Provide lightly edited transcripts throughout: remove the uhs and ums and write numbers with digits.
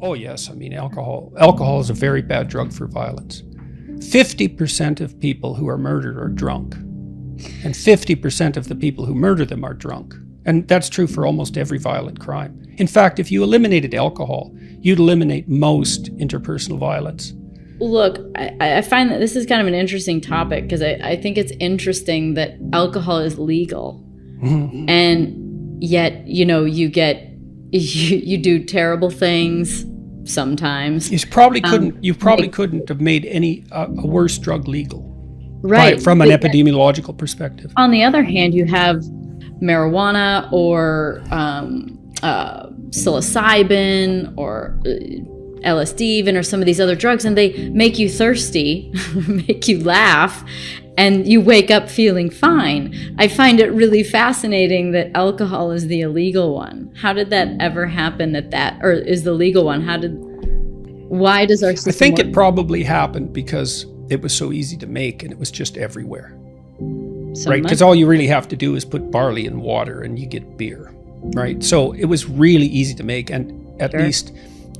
Oh yes, I mean alcohol is a very bad drug for violence. 50% of people who are murdered are drunk, and 50% of the people who murder them are drunk. And that's true for almost every violent crime. In fact, if you eliminated alcohol, you'd eliminate most interpersonal violence. Look, I find that this is kind of an interesting topic because I think it's interesting that alcohol is legal. Mm-hmm. And yet, you know, you do terrible things sometimes. You probably couldn't have made any a worse drug legal, right? From an epidemiological perspective. On the other hand, you have marijuana or psilocybin or LSD even, or some of these other drugs, and they make you thirsty, make you laugh, and you wake up feeling fine. I find it really fascinating that alcohol is the illegal one. How did that ever happen or is the legal one? Why does our system I think work? it probably happened because it was so easy to make and it was just everywhere. Right? Because all you really have to do is put barley in water and you get beer, right? So it was really easy to make, and at least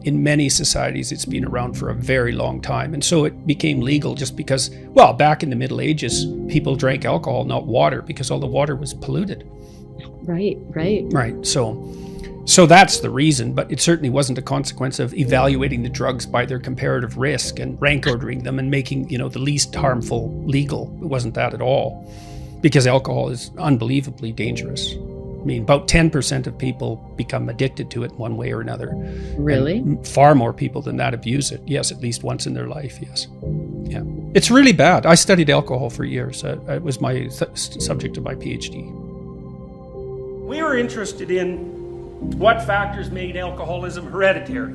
in many societies, it's been around for a very long time. And so it became legal just because, well, back in the Middle Ages, people drank alcohol, not water, because all the water was polluted. Right. Right. So that's the reason, but it certainly wasn't a consequence of evaluating the drugs by their comparative risk and rank ordering them and making, the least harmful legal. It wasn't that at all, because alcohol is unbelievably dangerous. I mean, about 10% of people become addicted to it one way or another. Really? And far more people than that abuse it. Yes, at least once in their life, yes. Yeah. It's really bad. I studied alcohol for years. It was my subject of my PhD. We were interested in what factors made alcoholism hereditary,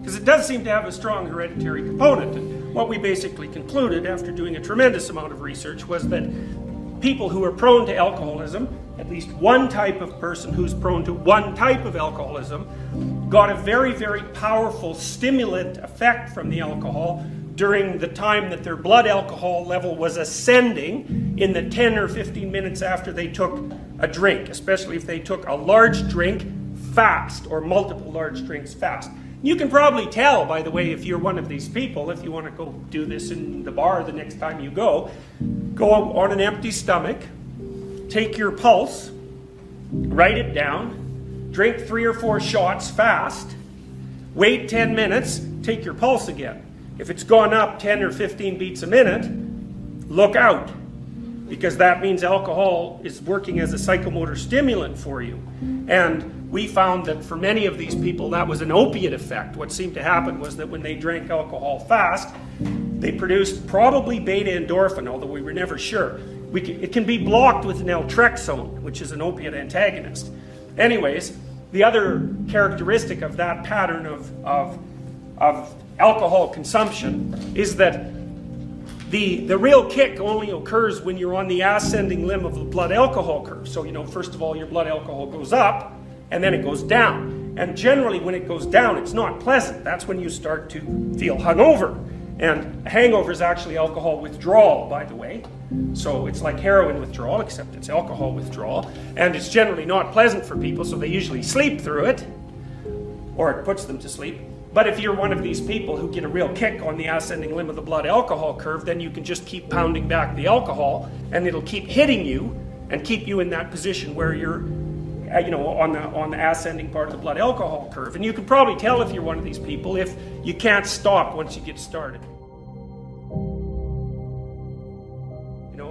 because it does seem to have a strong hereditary component. And what we basically concluded after doing a tremendous amount of research was that people who are prone to alcoholism, at least one type of person who's prone to one type of alcoholism, got a very, very powerful stimulant effect from the alcohol during the time that their blood alcohol level was ascending in the 10 or 15 minutes after they took a drink, especially if they took a large drink fast or multiple large drinks fast. You can probably tell, by the way, if you're one of these people, if you want to go do this in the bar the next time you go on an empty stomach, take your pulse, write it down, drink 3 or 4 shots fast, wait 10 minutes, take your pulse again. If it's gone up 10 or 15 beats a minute, look out, because that means alcohol is working as a psychomotor stimulant for you. And we found that for many of these people that was an opiate effect. What seemed to happen was that when they drank alcohol fast, they produced probably beta endorphin, although we were never sure. It can be blocked with naltrexone, which is an opiate antagonist. Anyways, the other characteristic of that pattern of alcohol consumption is that the real kick only occurs when you're on the ascending limb of the blood alcohol curve. So, first of all, your blood alcohol goes up, and then it goes down. And generally, when it goes down, it's not pleasant. That's when you start to feel hungover. And a hangover is actually alcohol withdrawal, by the way. So it's like heroin withdrawal, except it's alcohol withdrawal. And it's generally not pleasant for people, so they usually sleep through it, or it puts them to sleep. But if you're one of these people who get a real kick on the ascending limb of the blood alcohol curve, then you can just keep pounding back the alcohol, and it'll keep hitting you and keep you in that position where you're on the ascending part of the blood alcohol curve. And you can probably tell if you're one of these people if you can't stop once you get started.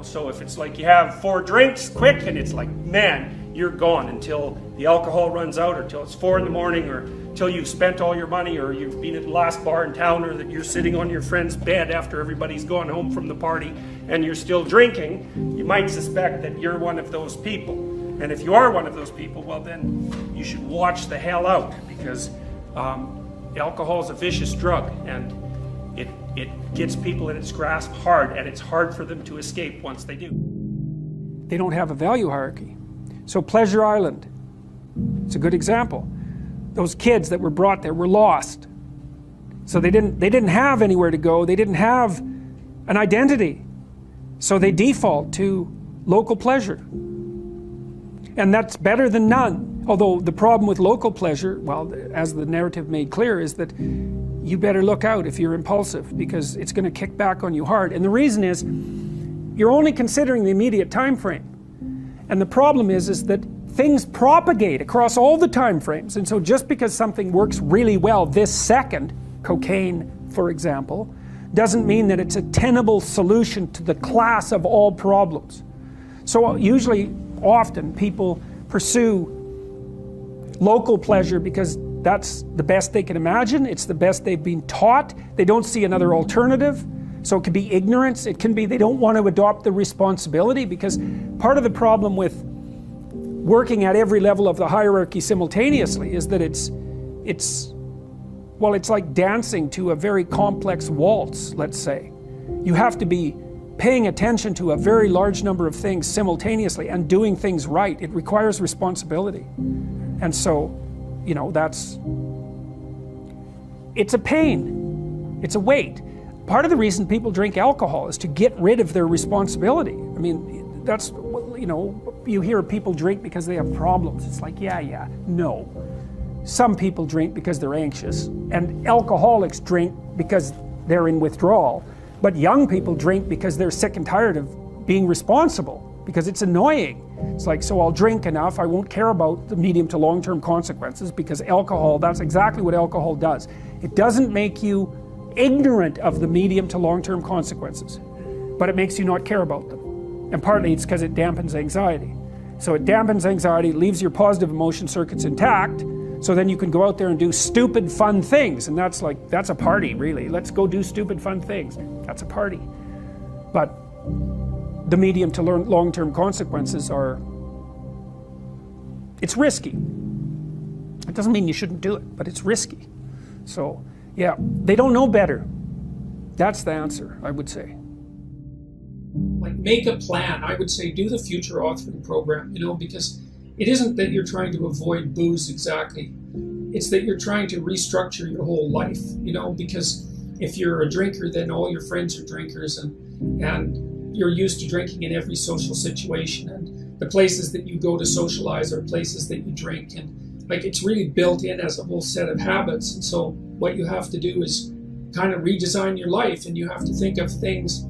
So if it's like you have 4 drinks quick, and it's like, man, you're gone until the alcohol runs out, or till it's 4 in the morning, or till you've spent all your money, or you've been at the last bar in town, or that you're sitting on your friend's bed after everybody's gone home from the party and you're still drinking, you might suspect that you're one of those people. And if you are one of those people, well, then you should watch the hell out, because alcohol is a vicious drug, and it gets people in its grasp hard, and it's hard for them to escape once they do. They don't have a value hierarchy. So Pleasure Island, it's a good example. Those kids that were brought there were lost. So they didn't have anywhere to go. They didn't have an identity. So they default to local pleasure. And that's better than none. Although the problem with local pleasure, well, as the narrative made clear, is that you better look out if you're impulsive, because it's going to kick back on you hard. And the reason is, you're only considering the immediate time frame. And the problem is that things propagate across all the time frames. And so just because something works really well this second, cocaine for example, doesn't mean that it's a tenable solution to the class of all problems. So usually, often, people pursue local pleasure because that's the best they can imagine, it's the best they've been taught, they don't see another alternative. So it could be ignorance, it can be they don't want to adopt the responsibility, because part of the problem with working at every level of the hierarchy simultaneously is that it's like dancing to a very complex waltz, let's say. You have to be paying attention to a very large number of things simultaneously and doing things right. It requires responsibility. And so, you know, it's a pain, it's a weight. Part of the reason people drink alcohol is to get rid of their responsibility. I mean, that's, you know, you hear people drink because they have problems. It's like, yeah, no. Some people drink because they're anxious, and alcoholics drink because they're in withdrawal. But young people drink because they're sick and tired of being responsible, because it's annoying. It's like, so I'll drink enough, I won't care about the medium to long-term consequences, because alcohol, that's exactly what alcohol does. It doesn't make you ignorant of the medium to long-term consequences, but it makes you not care about them. And partly it's because it dampens anxiety. So it dampens anxiety, leaves your positive emotion circuits intact, so then you can go out there and do stupid fun things. And that's a party, really. Let's go do stupid fun things. That's a party. But the medium to long-term consequences it's risky. It doesn't mean you shouldn't do it, but it's risky. So, yeah, they don't know better. That's the answer, I would say. Like, make a plan. I would say do the future authoring program, you know, because it isn't that you're trying to avoid booze exactly. It's that you're trying to restructure your whole life, you know, because if you're a drinker, then all your friends are drinkers, and you're used to drinking in every social situation, and the places that you go to socialize are places that you drink, and like, it's really built in as a whole set of habits. And so what you have to do is kind of redesign your life, and you have to think of things.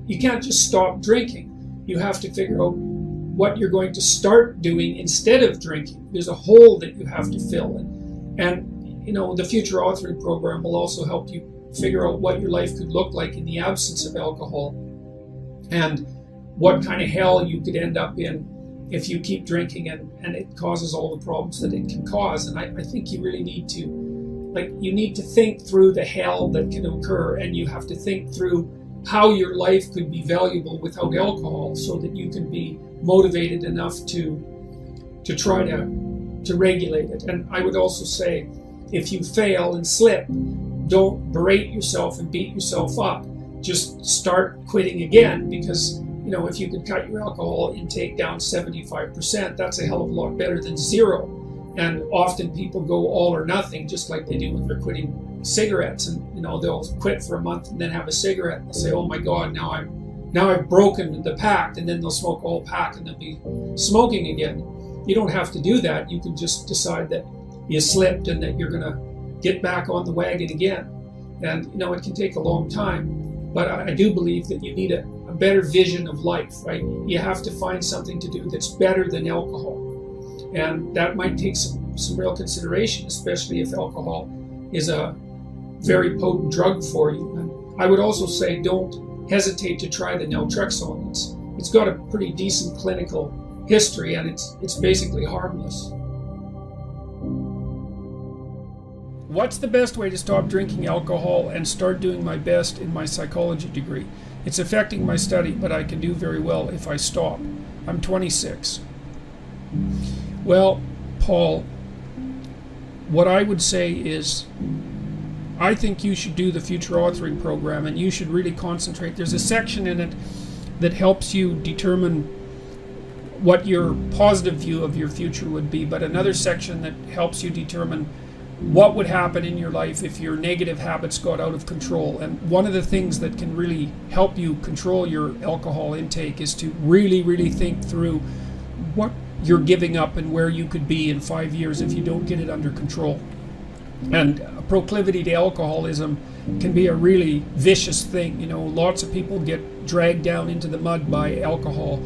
You can't just stop drinking. You have to figure out what you're going to start doing instead of drinking. There's a hole that you have to fill in. And, you know, the future authoring program will also help you figure out what your life could look like in the absence of alcohol, and what kind of hell you could end up in if you keep drinking and it causes all the problems that it can cause. And I think you really need to, you need to think through the hell that can occur, and you have to think through how your life could be valuable without alcohol, so that you can be motivated enough to try to regulate it. And I would also say, if you fail and slip, don't berate yourself and beat yourself up. Just start quitting again, because, you know, if you could cut your alcohol intake down 75%, that's a hell of a lot better than zero. And often people go all or nothing, just like they do when they're quitting cigarettes. And, you know, they'll quit for a month and then have a cigarette, and they'll say, oh my God, now I've broken the pact, and then they'll smoke a whole pack and they'll be smoking again. You don't have to do that. You can just decide that you slipped and that you're going to get back on the wagon again. And, you know, it can take a long time, but I do believe that you need a better vision of life, right? You have to find something to do that's better than alcohol. And that might take some real consideration, especially if alcohol is a very potent drug for you. And I would also say, don't hesitate to try the naltrexone. It's got a pretty decent clinical history, and it's basically harmless. What's the best way to stop drinking alcohol and start doing my best in my psychology degree? It's affecting my study, but I can do very well if I stop. I'm 26. Well, Paul, what I would say is, I think you should do the future authoring program, and you should really concentrate. There's a section in it that helps you determine what your positive view of your future would be, but another section that helps you determine what would happen in your life if your negative habits got out of control. And one of the things that can really help you control your alcohol intake is to really, really think through you're giving up and where you could be in 5 years if you don't get it under control. And a proclivity to alcoholism can be a really vicious thing. You know, lots of people get dragged down into the mud by alcohol,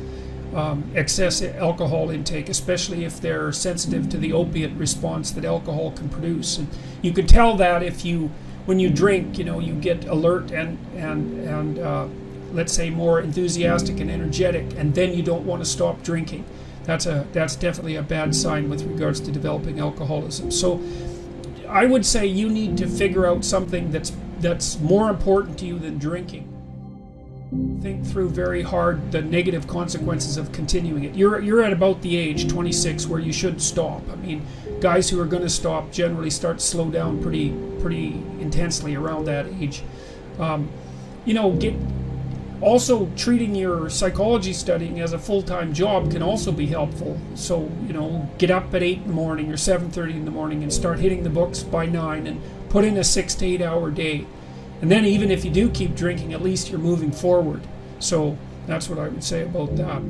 excess alcohol intake, especially if they're sensitive to the opiate response that alcohol can produce. And you could tell that if you, when you drink, you know, you get alert and let's say more enthusiastic and energetic, and then you don't want to stop drinking. That's definitely a bad sign with regards to developing alcoholism. So I would say you need to figure out something that's more important to you than drinking. Think through very hard the negative consequences of continuing it. You're at about the age, 26, where you should stop. I mean, guys who are going to stop generally start to slow down pretty intensely around that age. You know, also treating your psychology studying as a full-time job can also be helpful. So, you know, get up at 8 in the morning or 7:30 in the morning and start hitting the books by 9 and put in a 6 to 8 hour day. And then even if you do keep drinking, at least you're moving forward. So that's what I would say about that.